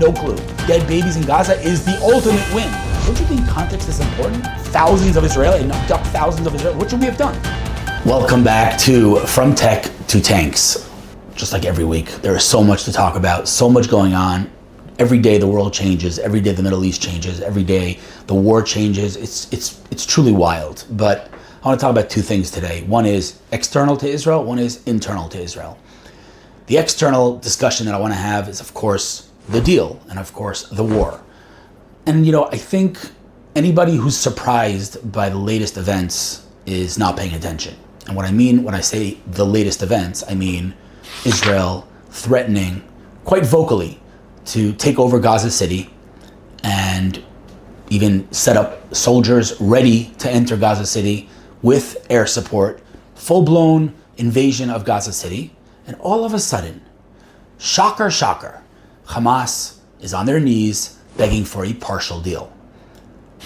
No clue. Dead babies in Gaza is the ultimate win. Don't you think context is important? Thousands of Israelis, and abduct thousands of Israelis. What should we have done? Welcome back to From Tech to Tanks. Just like every week, there is so much to talk about, so much going on. Every day the world changes, every day the Middle East changes, every day the war changes. It's truly wild. But I want to talk about two things today. One is external to Israel, one is internal to Israel. The external discussion that I want to have is, of course, the deal and, of course, the war. And, I think anybody who's surprised by the latest events is not paying attention. And what I mean when I say the latest events, I mean Israel threatening quite vocally to take over Gaza City and even set up soldiers ready to enter Gaza City with air support, full-blown invasion of Gaza City. And all of a sudden, shocker, Hamas is on their knees begging for a partial deal.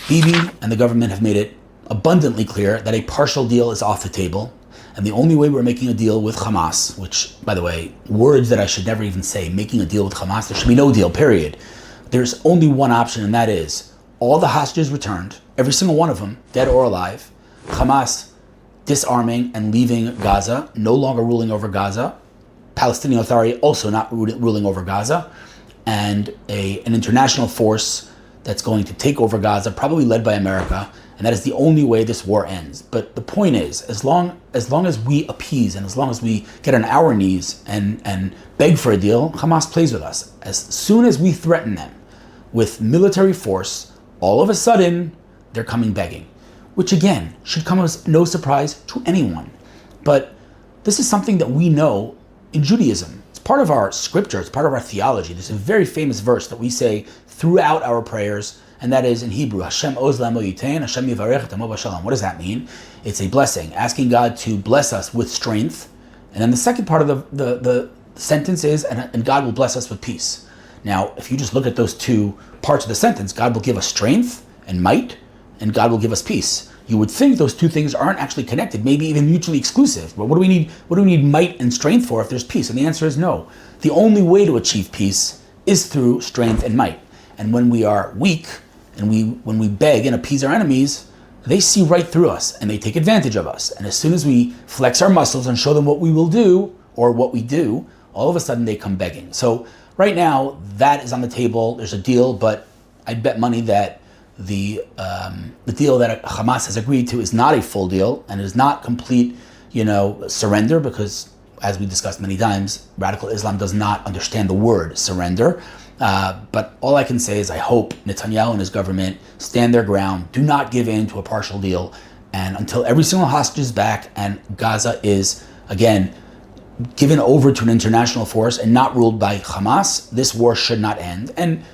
Bibi and the government have made it abundantly clear that a partial deal is off the table. And the only way we're making a deal with Hamas, which, by the way, words that I should never even say, making a deal with Hamas, there should be no deal, period. There's only one option, and that is all the hostages returned, every single one of them, dead or alive, Hamas disarming and leaving Gaza, no longer ruling over Gaza, Palestinian Authority also not ruling over Gaza, and an international force that's going to take over Gaza, probably led by America, and that is the only way this war ends. But the point is, as long as we appease and as long as we get on our knees and beg for a deal, Hamas plays with us. As soon as we threaten them with military force, all of a sudden, they're coming begging. Which again, should come as no surprise to anyone. But this is something that we know in Judaism. It's part of our scripture, it's part of our theology. There's a very famous verse that we say throughout our prayers, and that is in Hebrew, Hashem oz lamo yitain, Hashem yivarech et amo b'shalom. What does that mean? It's a blessing, asking God to bless us with strength. And then the second part of the sentence is, and God will bless us with peace. Now, if you just look at those two parts of the sentence, God will give us strength and might, and God will give us peace. You would think those two things aren't actually connected, maybe even mutually exclusive. But what do we need might and strength for if there's peace? And the answer is no. The only way to achieve peace is through strength and might. And when we are weak, and when we beg and appease our enemies, they see right through us and they take advantage of us. And as soon as we flex our muscles and show them what we will do or what we do, all of a sudden they come begging. So right now that is on the table. There's a deal, but I'd bet money that the deal that Hamas has agreed to is not a full deal and is not complete, surrender, because as we discussed many times, radical Islam does not understand the word surrender. But all I can say is I hope Netanyahu and his government stand their ground, do not give in to a partial deal, and until every single hostage is back and Gaza is, again, given over to an international force and not ruled by Hamas, this war should not end. And,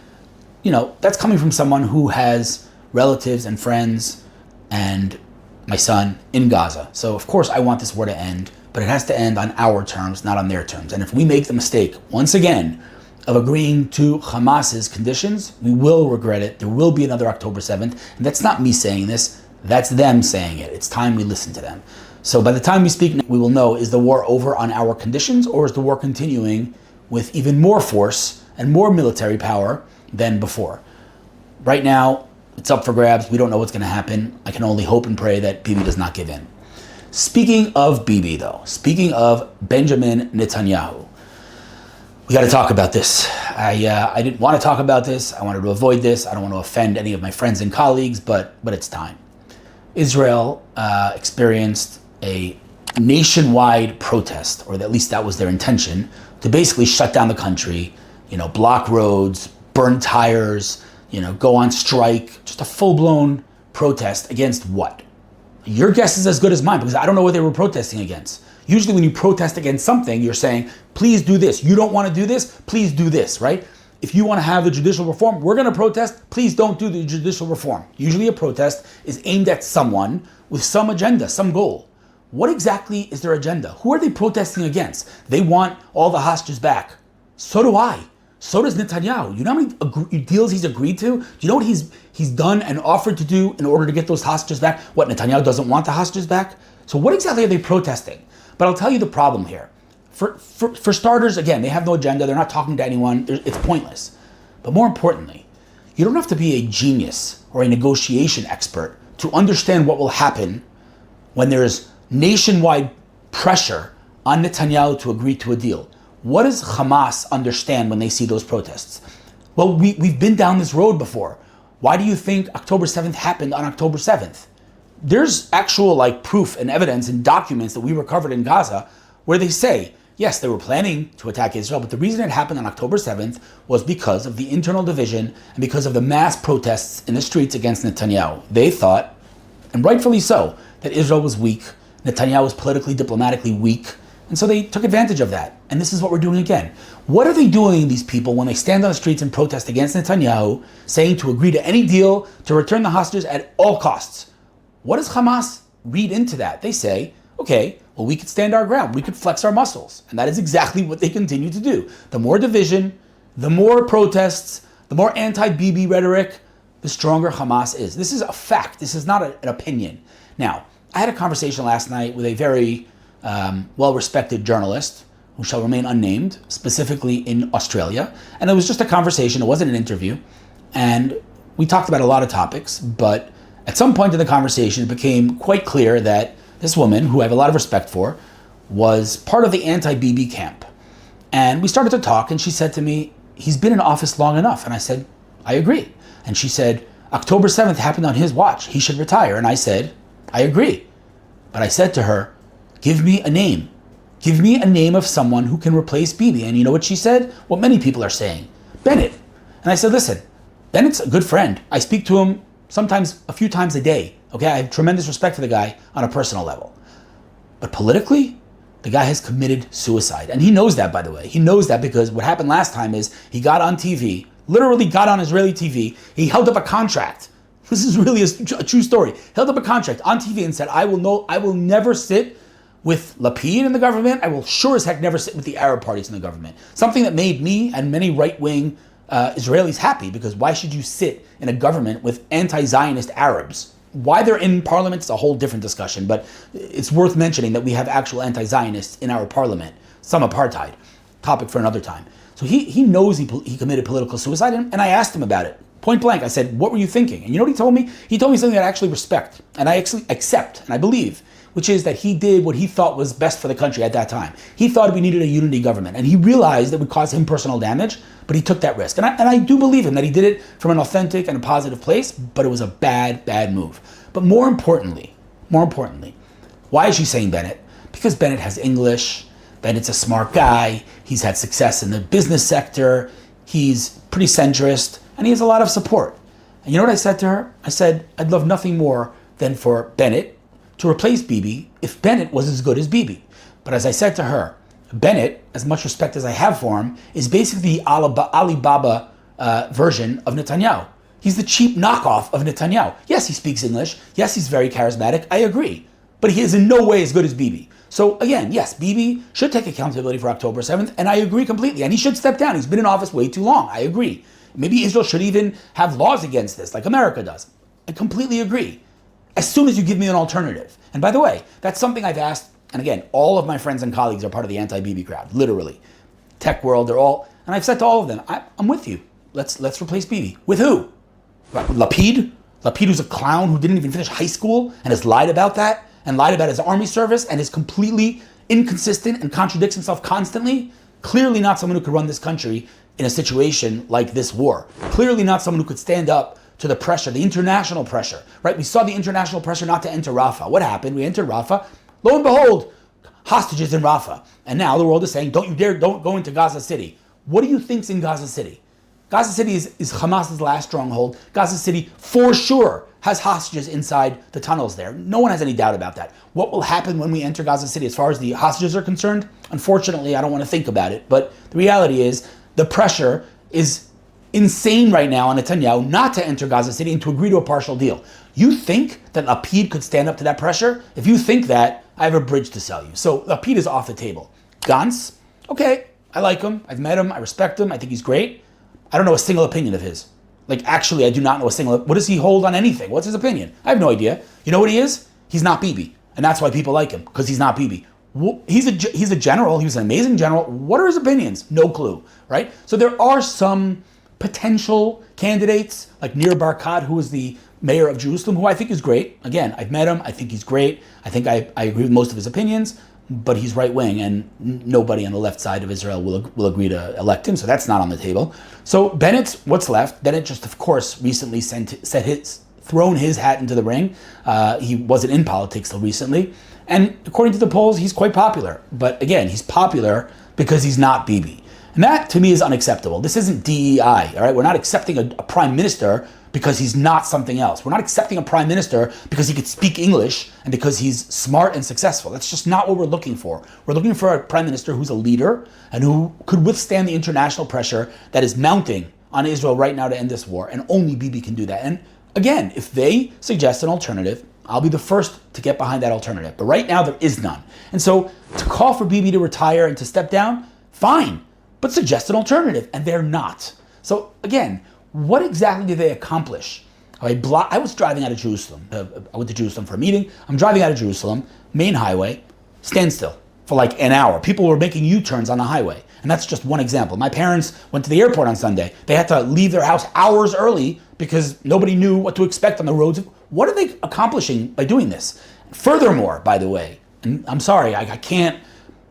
that's coming from someone who has relatives and friends and my son in Gaza. So, of course, I want this war to end, but it has to end on our terms, not on their terms. And if we make the mistake, once again, of agreeing to Hamas's conditions, we will regret it. There will be another October 7th. And that's not me saying this, that's them saying it. It's time we listen to them. So by the time we speak, we will know, is the war over on our conditions, or is the war continuing with even more force and more military power than before? Right now, it's up for grabs. We don't know what's going to happen. I can only hope and pray that Bibi does not give in. Speaking of Bibi, though, speaking of Benjamin Netanyahu, we got to talk about this. I didn't want to talk about this. I wanted to avoid this. I don't want to offend any of my friends and colleagues, but it's time. Israel experienced a nationwide protest, or at least that was their intention, to basically shut down the country, block roads, burn tires, go on strike, just a full-blown protest against what? Your guess is as good as mine, because I don't know what they were protesting against. Usually when you protest against something, you're saying, please do this. You don't want to do this, please do this, right? If you want to have the judicial reform, we're going to protest, please don't do the judicial reform. Usually a protest is aimed at someone with some agenda, some goal. What exactly is their agenda? Who are they protesting against? They want all the hostages back. So do I. So does Netanyahu. You know how many deals he's agreed to? Do you know what he's done and offered to do in order to get those hostages back? What, Netanyahu doesn't want the hostages back? So what exactly are they protesting? But I'll tell you the problem here. For starters, again, they have no agenda. They're not talking to anyone. It's pointless. But more importantly, you don't have to be a genius or a negotiation expert to understand what will happen when there's nationwide pressure on Netanyahu to agree to a deal. What does Hamas understand when they see those protests? Well, we've been down this road before. Why do you think October 7th happened on October 7th? There's actual proof and evidence and documents that we recovered in Gaza where they say, yes, they were planning to attack Israel, but the reason it happened on October 7th was because of the internal division and because of the mass protests in the streets against Netanyahu. They thought, and rightfully so, that Israel was weak, Netanyahu was politically, diplomatically weak, and so they took advantage of that. And this is what we're doing again. What are they doing, these people, when they stand on the streets and protest against Netanyahu, saying to agree to any deal to return the hostages at all costs? What does Hamas read into that? They say, okay, well, we could stand our ground. We could flex our muscles. And that is exactly what they continue to do. The more division, the more protests, the more anti-Bibi rhetoric, the stronger Hamas is. This is a fact. This is not an opinion. Now, I had a conversation last night with a very well-respected journalist who shall remain unnamed, specifically in Australia. And it was just a conversation. It wasn't an interview. And we talked about a lot of topics, but at some point in the conversation, it became quite clear that this woman, who I have a lot of respect for, was part of the anti-Bibi camp. And we started to talk, and she said to me, he's been in office long enough. And I said, I agree. And she said, October 7th happened on his watch. He should retire. And I said, I agree. But I said to her, give me a name. Give me a name of someone who can replace Bibi. And you know what she said? What many people are saying, Bennett. And I said, listen, Bennett's a good friend. I speak to him sometimes a few times a day. Okay, I have tremendous respect for the guy on a personal level. But politically, the guy has committed suicide. And he knows that, by the way. He knows that because what happened last time is he got on TV, literally got on Israeli TV. He held up a contract. This is really a true story. Held up a contract on TV and said, I will never sit with Lapid in the government. I will sure as heck never sit with the Arab parties in the government. Something that made me and many right-wing Israelis happy, because why should you sit in a government with anti-Zionist Arabs? Why they're in parliament is a whole different discussion, but it's worth mentioning that we have actual anti-Zionists in our parliament, some apartheid, topic for another time. So he knows he committed political suicide, and I asked him about it. Point blank, I said, what were you thinking? And you know what he told me? He told me something that I actually respect, and I actually accept, and I believe, which is that he did what he thought was best for the country at that time. He thought we needed a unity government, and he realized that would cause him personal damage, but he took that risk. And I do believe him that he did it from an authentic and a positive place, but it was a bad move. But more importantly, why is she saying Bennett? Because Bennett has English, Bennett's a smart guy, he's had success in the business sector, he's pretty centrist, and he has a lot of support. And you know what I said to her? I said, I'd love nothing more than for Bennett to replace Bibi if Bennett was as good as Bibi. But as I said to her, Bennett, as much respect as I have for him, is basically the Alibaba version of Netanyahu. He's the cheap knockoff of Netanyahu. Yes, he speaks English. Yes, he's very charismatic. I agree. But he is in no way as good as Bibi. So again, yes, Bibi should take accountability for October 7th, and I agree completely. And he should step down. He's been in office way too long. I agree. Maybe Israel should even have laws against this, like America does. I completely agree. As soon as you give me an alternative. And by the way, that's something I've asked, and again, all of my friends and colleagues are part of the anti-Bibi crowd, literally. Tech world, they're all, and I've said to all of them, I'm with you. Let's replace Bibi. With who? Lapid? Lapid, who's a clown who didn't even finish high school and has lied about that and lied about his army service and is completely inconsistent and contradicts himself constantly. Clearly not someone who could run this country in a situation like this war. Clearly not someone who could stand up to the pressure, the international pressure, right? We saw the international pressure not to enter Rafah. What happened? We entered Rafah. Lo and behold, hostages in Rafah. And now the world is saying, don't go into Gaza City. What do you think's in Gaza City? Gaza City is Hamas's last stronghold. Gaza City, for sure, has hostages inside the tunnels there. No one has any doubt about that. What will happen when we enter Gaza City as far as the hostages are concerned? Unfortunately, I don't want to think about it. But the reality is the pressure is insane right now on Netanyahu not to enter Gaza City and to agree to a partial deal. You think that Lapid could stand up to that pressure? If you think that, I have a bridge to sell you. So Lapid is off the table. Gantz, okay, I like him. I've met him. I respect him. I think he's great. I don't know a single opinion of his. Actually, I do not know a single. What does he hold on anything? What's his opinion? I have no idea. You know what he is? He's not Bibi. And that's why people like him, because he's not Bibi. He's a general. He was an amazing general. What are his opinions? No clue, right? So there are some potential candidates like Nir Barkat, who was the mayor of Jerusalem, who I think is great. Again, I've met him. I think he's great. I think I agree with most of his opinions, but he's right-wing, and nobody on the left side of Israel will agree to elect him, so that's not on the table. So Bennett, what's left? Bennett just, of course, recently thrown his hat into the ring. He wasn't in politics till recently. And according to the polls, he's quite popular. But again, he's popular because he's not Bibi. And that, to me, is unacceptable. This isn't DEI, all right? We're not accepting a prime minister because he's not something else. We're not accepting a prime minister because he could speak English and because he's smart and successful. That's just not what we're looking for. We're looking for a prime minister who's a leader and who could withstand the international pressure that is mounting on Israel right now to end this war. And only Bibi can do that. And again, if they suggest an alternative, I'll be the first to get behind that alternative. But right now, there is none. And so to call for Bibi to retire and to step down, fine, but suggest an alternative. And they're not. So again, what exactly did they accomplish? I was driving out of Jerusalem. I went to Jerusalem for a meeting. I'm driving out of Jerusalem, main highway, standstill for like an hour. People were making U-turns on the highway. And that's just one example. My parents went to the airport on Sunday. They had to leave their house hours early because nobody knew what to expect on the roads. What are they accomplishing by doing this? Furthermore, by the way, and I'm sorry, I can't,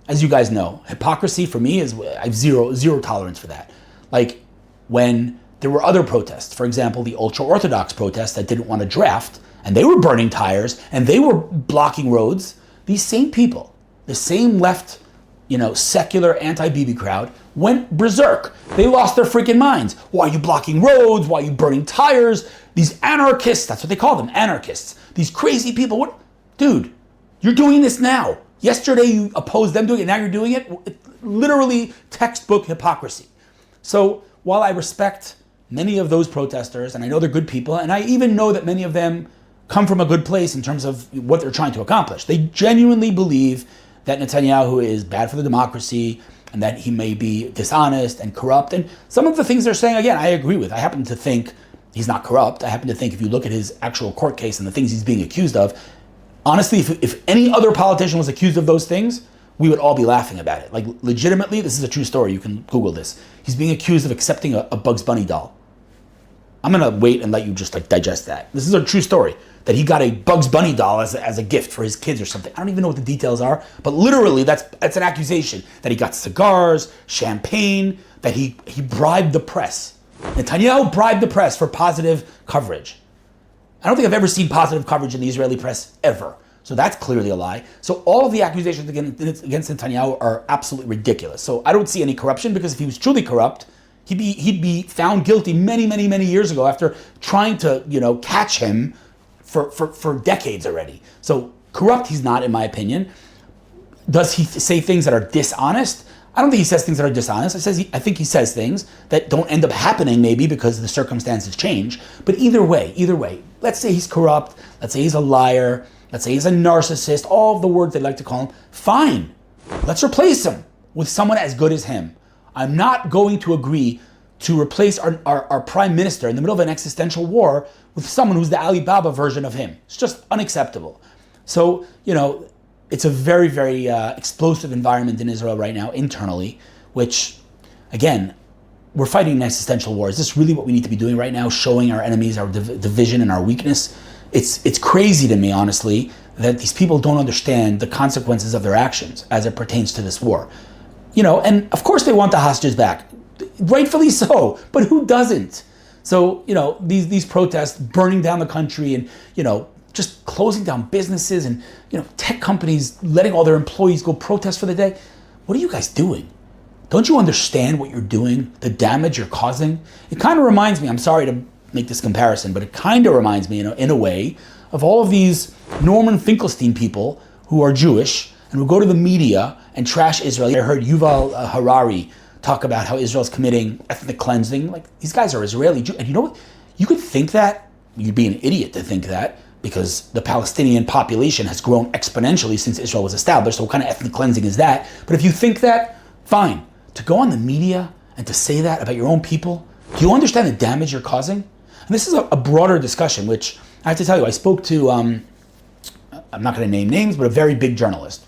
as you guys know, hypocrisy for me is, I have zero tolerance for that. Like when there were other protests, for example, the ultra-Orthodox protests that didn't want to draft, and they were burning tires, and they were blocking roads, these same people, the same left, secular anti-Bibi crowd went berserk. They lost their freaking minds. Why are you blocking roads? Why are you burning tires? These anarchists, that's what they call them, anarchists. These crazy people. What? Dude, you're doing this now. Yesterday you opposed them doing it, now you're doing it. It's literally textbook hypocrisy. So while I respect many of those protesters, and I know they're good people, and I even know that many of them come from a good place in terms of what they're trying to accomplish. They genuinely believe that Netanyahu is bad for the democracy and that he may be dishonest and corrupt. And some of the things they're saying, again, I agree with. I happen to think he's not corrupt. I happen to think if you look at his actual court case and the things he's being accused of, honestly, if any other politician was accused of those things, we would all be laughing about it. Like, legitimately, this is a true story. You can Google this. He's being accused of accepting a Bugs Bunny doll. I'm going to wait and let you just digest that. This is a true story, that he got a Bugs Bunny doll as a gift for his kids or something. I don't even know what the details are, but literally that's an accusation that he got cigars, champagne, that he bribed the press. Netanyahu bribed the press for positive coverage. I don't think I've ever seen positive coverage in the Israeli press ever. So that's clearly a lie. So all of the accusations against Netanyahu are absolutely ridiculous. So I don't see any corruption, because if he was truly corrupt, he'd be found guilty many years ago after trying to, catch him for decades already. So corrupt he's not, in my opinion. Does he say things that are dishonest? I don't think he says things that are dishonest. I think he says things that don't end up happening, maybe because the circumstances change. But either way, let's say he's corrupt, let's say he's a liar, let's say he's a narcissist, all of the words they like to call him, fine. Let's replace him with someone as good as him. I'm not going to agree to replace our prime minister in the middle of an existential war with someone who's the Alibaba version of him. It's just unacceptable. So, it's a very explosive environment in Israel right now, internally, which, again, we're fighting an existential war. Is this really what we need to be doing right now, showing our enemies our division and our weakness? It's crazy to me, honestly, that these people don't understand the consequences of their actions as it pertains to this war. And of course they want the hostages back. Rightfully so, but who doesn't? So, these protests burning down the country and, just closing down businesses and, tech companies letting all their employees go protest for the day. What are you guys doing? Don't you understand what you're doing, the damage you're causing? It kind of reminds me, I'm sorry to make this comparison, but it kind of reminds me, in a way, of all of these Norman Finkelstein people who are Jewish and who go to the media and trash Israel. I heard Yuval Harari talk about how Israel's committing ethnic cleansing. Like, these guys are Israeli Jews. And you know what? You could think that. You'd be an idiot to think that, because the Palestinian population has grown exponentially since Israel was established. So what kind of ethnic cleansing is that? But if you think that, fine. To go on the media and to say that about your own people, do you understand the damage you're causing? And this is a broader discussion, which I have to tell you, I spoke to, I'm not going to name names, but a very big journalist.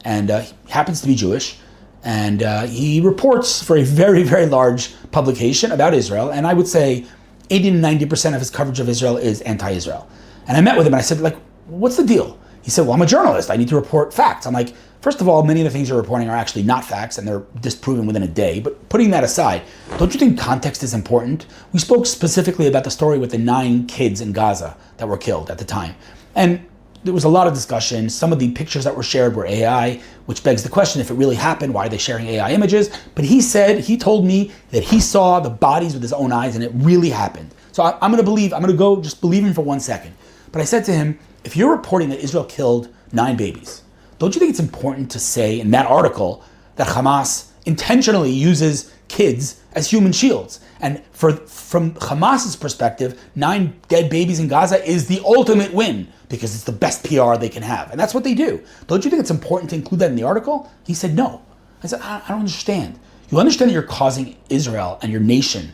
And he happens to be Jewish. And he reports for a very, very large publication about Israel. And I would say 80 to 90% of his coverage of Israel is anti-Israel. And I met with him and I said, like, what's the deal? He said, well, I'm a journalist. I need to report facts. I'm like, first of all, many of the things you're reporting are actually not facts and they're disproven within a day. But putting that aside, don't you think context is important? We spoke specifically about the story with the 9 kids in Gaza that were killed at the time. And there was a lot of discussion. Some of the pictures that were shared were AI, which begs the question, if it really happened, why are they sharing AI images? But he told me that he saw the bodies with his own eyes and it really happened. So I'm going to go just believe him for 1 second. But I said to him, if you're reporting that Israel killed 9 babies, don't you think it's important to say in that article that Hamas intentionally uses kids as human shields? And from Hamas's perspective, 9 dead babies in Gaza is the ultimate win because it's the best PR they can have. And that's what they do. Don't you think it's important to include that in the article? He said, no. I said, I don't understand. You understand that you're causing Israel and your nation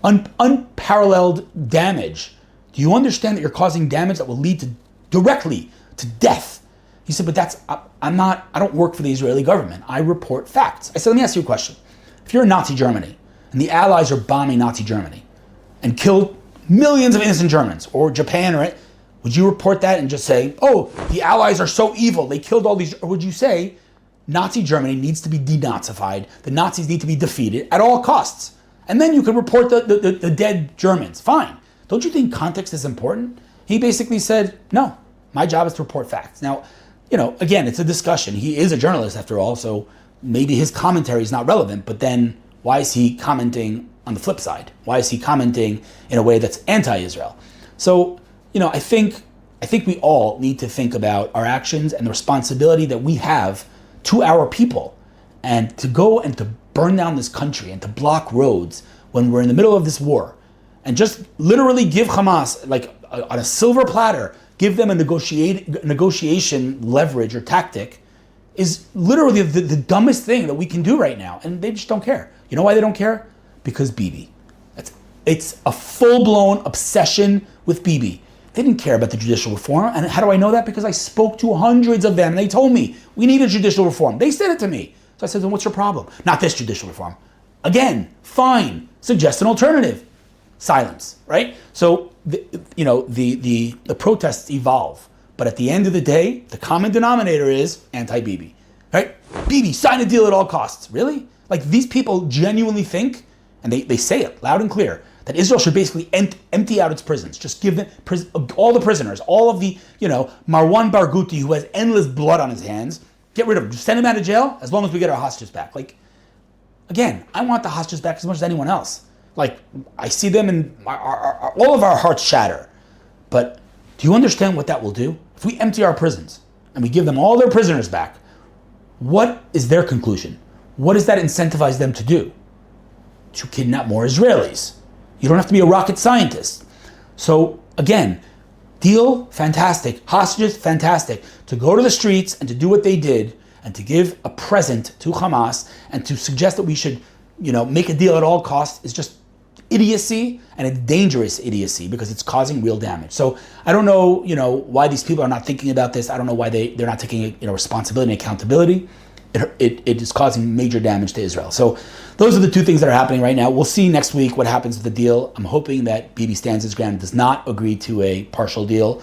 unparalleled damage. Do you understand that you're causing damage that will lead directly to death? He said, but I don't work for the Israeli government. I report facts. I said, let me ask you a question. If you're in Nazi Germany and the Allies are bombing Nazi Germany and killed millions of innocent Germans, or Japan, right? Would you report that and just say, oh, the Allies are so evil, they killed all these, or would you say, Nazi Germany needs to be denazified, the Nazis need to be defeated at all costs? And then you can report the dead Germans. Fine. Don't you think context is important? He basically said, no, my job is to report facts. Now, again, it's a discussion. He is a journalist after all, so maybe his commentary is not relevant, but then why is he commenting on the flip side? Why is he commenting in a way that's anti-Israel? So, I think we all need to think about our actions and the responsibility that we have to our people, and to go and to burn down this country and to block roads when we're in the middle of this war, and just literally give Hamas, like on a silver platter, give them a negotiation leverage or tactic, is literally the dumbest thing that we can do right now. And they just don't care. You know why they don't care? Because Bibi. It's a full-blown obsession with Bibi. They didn't care about the judicial reform. And how do I know that? Because I spoke to hundreds of them and they told me, we need a judicial reform. They said it to me. So I said, then what's your problem? Not this judicial reform. Again, fine. Suggest an alternative. Silence, right? So, the protests evolve. But at the end of the day, the common denominator is anti-Bibi, right? Bibi, sign a deal at all costs. Really? Like, these people genuinely think, and they say it loud and clear, that Israel should basically empty out its prisons. Just give them all the prisoners, all of the, Marwan Barghouti, who has endless blood on his hands, get rid of him. Just send him out of jail as long as we get our hostages back. Like, again, I want the hostages back as much as anyone else. Like, I see them and all of our hearts shatter. But do you understand what that will do? If we empty our prisons and we give them all their prisoners back, what is their conclusion? What does that incentivize them to do? To kidnap more Israelis. You don't have to be a rocket scientist. So again, deal, fantastic. Hostages, fantastic. To go to the streets and to do what they did and to give a present to Hamas and to suggest that we should, make a deal at all costs is just idiocy, and it's dangerous idiocy because it's causing real damage. So I don't know, why these people are not thinking about this. I don't know why they're not taking, responsibility and accountability. It is causing major damage to Israel. So those are the two things that are happening right now. We'll see next week what happens with the deal. I'm hoping that Bibi stands his ground and does not agree to a partial deal.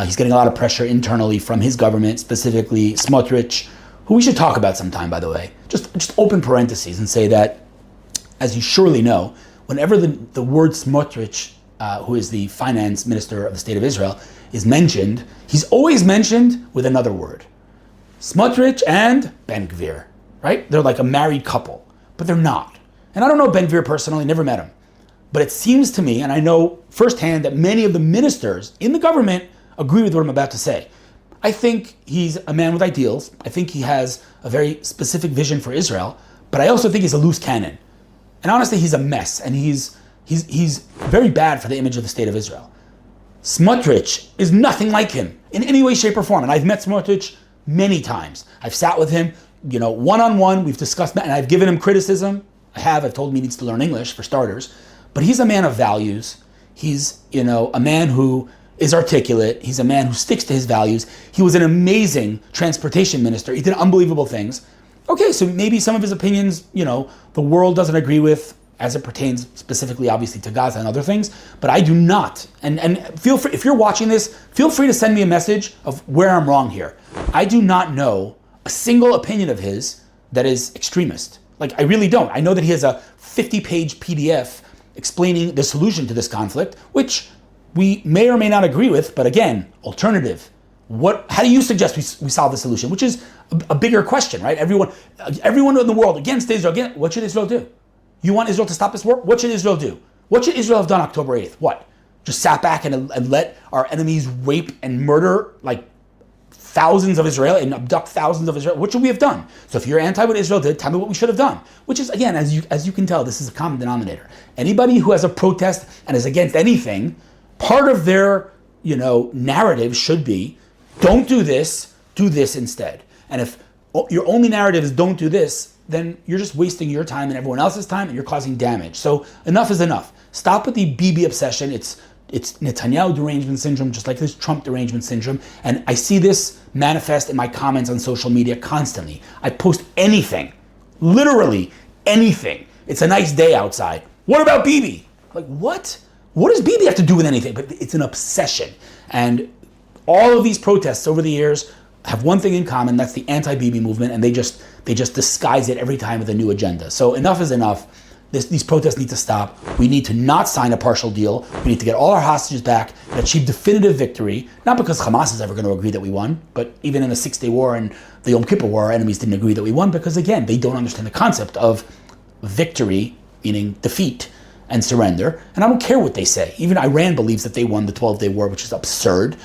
He's getting a lot of pressure internally from his government, specifically Smotrich, who we should talk about sometime, by the way. Just open parentheses and say that, as you surely know, whenever the word Smotrich, who is the finance minister of the state of Israel, is mentioned, he's always mentioned with another word. Smotrich and Ben Gvir, right? They're like a married couple, but they're not. And I don't know Ben Gvir personally, never met him. But it seems to me, and I know firsthand, that many of the ministers in the government agree with what I'm about to say. I think he's a man with ideals. I think he has a very specific vision for Israel, but I also think he's a loose cannon. And honestly, he's a mess, and he's very bad for the image of the state of Israel. Smotrich is nothing like him in any way, shape, or form. And I've met Smotrich many times. I've sat with him, one-on-one. We've discussed that, and I've given him criticism. I've told him he needs to learn English, for starters. But he's a man of values. He's, a man who is articulate. He's a man who sticks to his values. He was an amazing transportation minister. He did unbelievable things. Okay, so maybe some of his opinions, the world doesn't agree with, as it pertains specifically, obviously, to Gaza and other things, but I do not. And feel free, if you're watching this, feel free to send me a message of where I'm wrong here. I do not know a single opinion of his that is extremist. Like, I really don't. I know that he has a 50-page PDF explaining the solution to this conflict, which we may or may not agree with, but again, alternative. How do you suggest we solve the solution? Which is a bigger question, right? Everyone in the world against Israel, what should Israel do? You want Israel to stop this war? What should Israel do? What should Israel have done October 8th? What? Just sat back and let our enemies rape and murder like thousands of Israel and abduct thousands of Israel? What should we have done? So if you're anti what Israel did, tell me what we should have done. Which is, again, as you can tell, this is a common denominator. Anybody who has a protest and is against anything, part of their narrative should be, don't do this instead. And if your only narrative is don't do this, then you're just wasting your time and everyone else's time and you're causing damage. So enough is enough. Stop with the Bibi obsession. It's Netanyahu derangement syndrome, just like this Trump derangement syndrome. And I see this manifest in my comments on social media constantly. I post anything, literally anything. It's a nice day outside. What about Bibi? Like, what? What does Bibi have to do with anything? But it's an obsession. And all of these protests over the years have one thing in common, that's the anti-Bibi movement, and they just disguise it every time with a new agenda. So enough is enough. These protests need to stop. We need to not sign a partial deal. We need to get all our hostages back and achieve definitive victory, not because Hamas is ever going to agree that we won, but even in the 6-Day War and the Yom Kippur War, our enemies didn't agree that we won because, again, they don't understand the concept of victory, meaning defeat, and surrender. And I don't care what they say. Even Iran believes that they won the 12-Day War, which is absurd.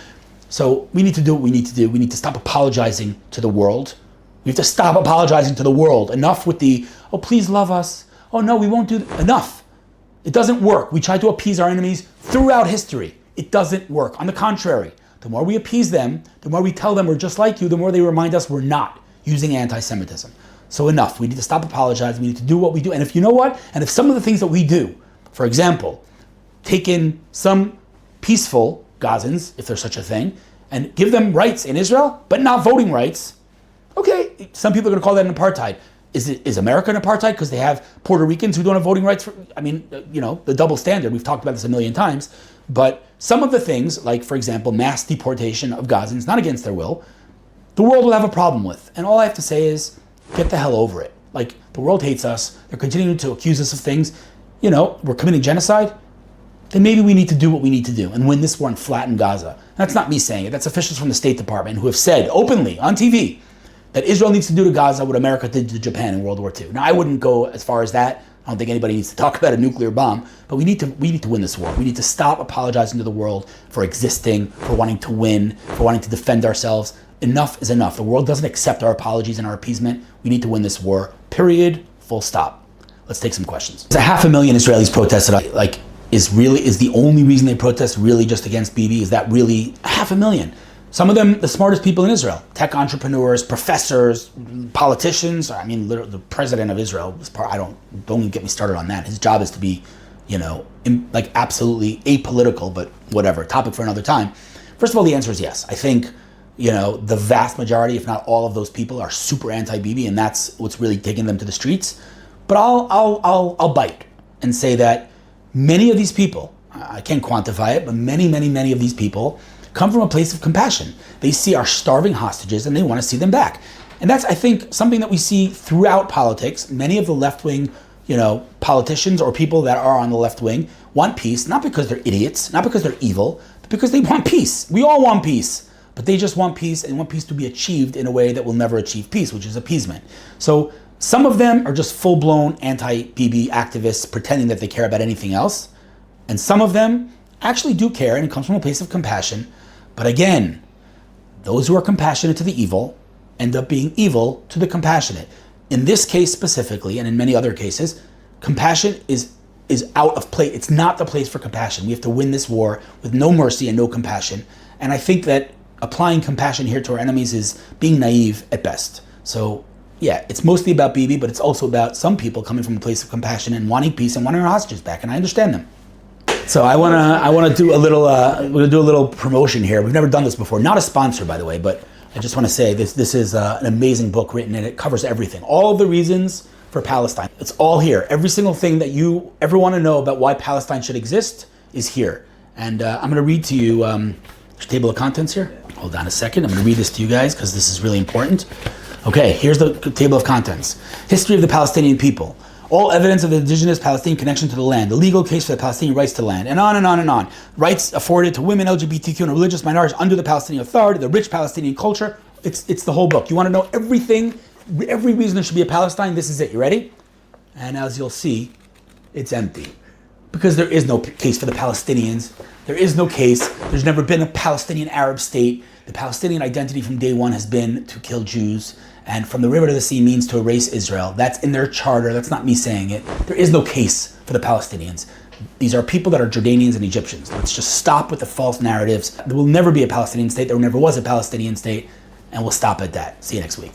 So we need to do what we need to do. We need to stop apologizing to the world. We have to stop apologizing to the world. Enough with the, oh, please love us. Oh, no, we won't do that. Enough. It doesn't work. We try to appease our enemies throughout history. It doesn't work. On the contrary, the more we appease them, the more we tell them we're just like you, the more they remind us we're not using anti-Semitism. So enough. We need to stop apologizing. We need to do what we do. And if you know what? And if some of the things that we do, for example, take in some peaceful Gazans, if there's such a thing, and give them rights in Israel, but not voting rights. Okay, some people are going to call that an apartheid. Is America an apartheid because they have Puerto Ricans who don't have voting rights? The double standard. We've talked about this a million times. But some of the things, like, for example, mass deportation of Gazans, not against their will, the world will have a problem with. And all I have to say is, get the hell over it. Like, the world hates us. They're continuing to accuse us of things. We're committing genocide. Then maybe we need to do what we need to do and win this war and flatten Gaza. That's not me saying it. That's officials from the State Department who have said openly on TV that Israel needs to do to Gaza what America did to Japan in World War II. Now, I wouldn't go as far as that. I don't think anybody needs to talk about a nuclear bomb, but we need to win this war. We need to stop apologizing to the world for existing, for wanting to win, for wanting to defend ourselves. Enough is enough. The world doesn't accept our apologies and our appeasement. We need to win this war. Period. Full stop. Let's take some questions. There's 500,000 Israelis protested. Is the only reason they protest really just against Bibi? Is that really 500,000? Some of them, the smartest people in Israel, tech entrepreneurs, professors, politicians. I mean, literally, the president of Israel was don't even get me started on that. His job is to be, absolutely apolitical, but whatever, topic for another time. First of all, the answer is yes. I think, the vast majority, if not all of those people are super anti-Bibi, and that's what's really taking them to the streets. But I'll bite and say that many of these people, I can't quantify it, but many, many, many of these people come from a place of compassion. They see our starving hostages and they want to see them back. And that's, I think, something that we see throughout politics. Many of the left-wing, politicians or people that are on the left wing want peace, not because they're idiots, not because they're evil, but because they want peace. We all want peace, but they just want peace and want peace to be achieved in a way that will never achieve peace, which is appeasement. So some of them are just full-blown anti-Bibi activists pretending that they care about anything else. And some of them actually do care, and it comes from a place of compassion. But again, those who are compassionate to the evil end up being evil to the compassionate. In this case specifically, and in many other cases, compassion is out of place. It's not the place for compassion. We have to win this war with no mercy and no compassion. And I think that applying compassion here to our enemies is being naive at best. So yeah, it's mostly about Bibi, but it's also about some people coming from a place of compassion and wanting peace and wanting our hostages back, and I understand them. So I want to do a little we're going to do a little promotion here. We've never done this before. Not a sponsor, by the way, but I just want to say this is an amazing book written, and it covers everything. All of the reasons for Palestine. It's all here. Every single thing that you ever want to know about why Palestine should exist is here. And I'm going to read to you table of contents here. Hold on a second. I'm going to read this to you guys because this is really important. Okay, here's the table of contents. History of the Palestinian people. All evidence of the indigenous Palestinian connection to the land. The legal case for the Palestinian rights to land. And on and on and on. Rights afforded to women, LGBTQ, and religious minorities under the Palestinian Authority. The rich Palestinian culture. It's the whole book. You want to know everything, every reason there should be a Palestine? This is it. You ready? And as you'll see, it's empty. Because there is no case for the Palestinians. There is no case. There's never been a Palestinian Arab state. The Palestinian identity from day one has been to kill Jews. And from the river to the sea means to erase Israel. That's in their charter. That's not me saying it. There is no case for the Palestinians. These are people that are Jordanians and Egyptians. Let's just stop with the false narratives. There will never be a Palestinian state. There never was a Palestinian state. And we'll stop at that. See you next week.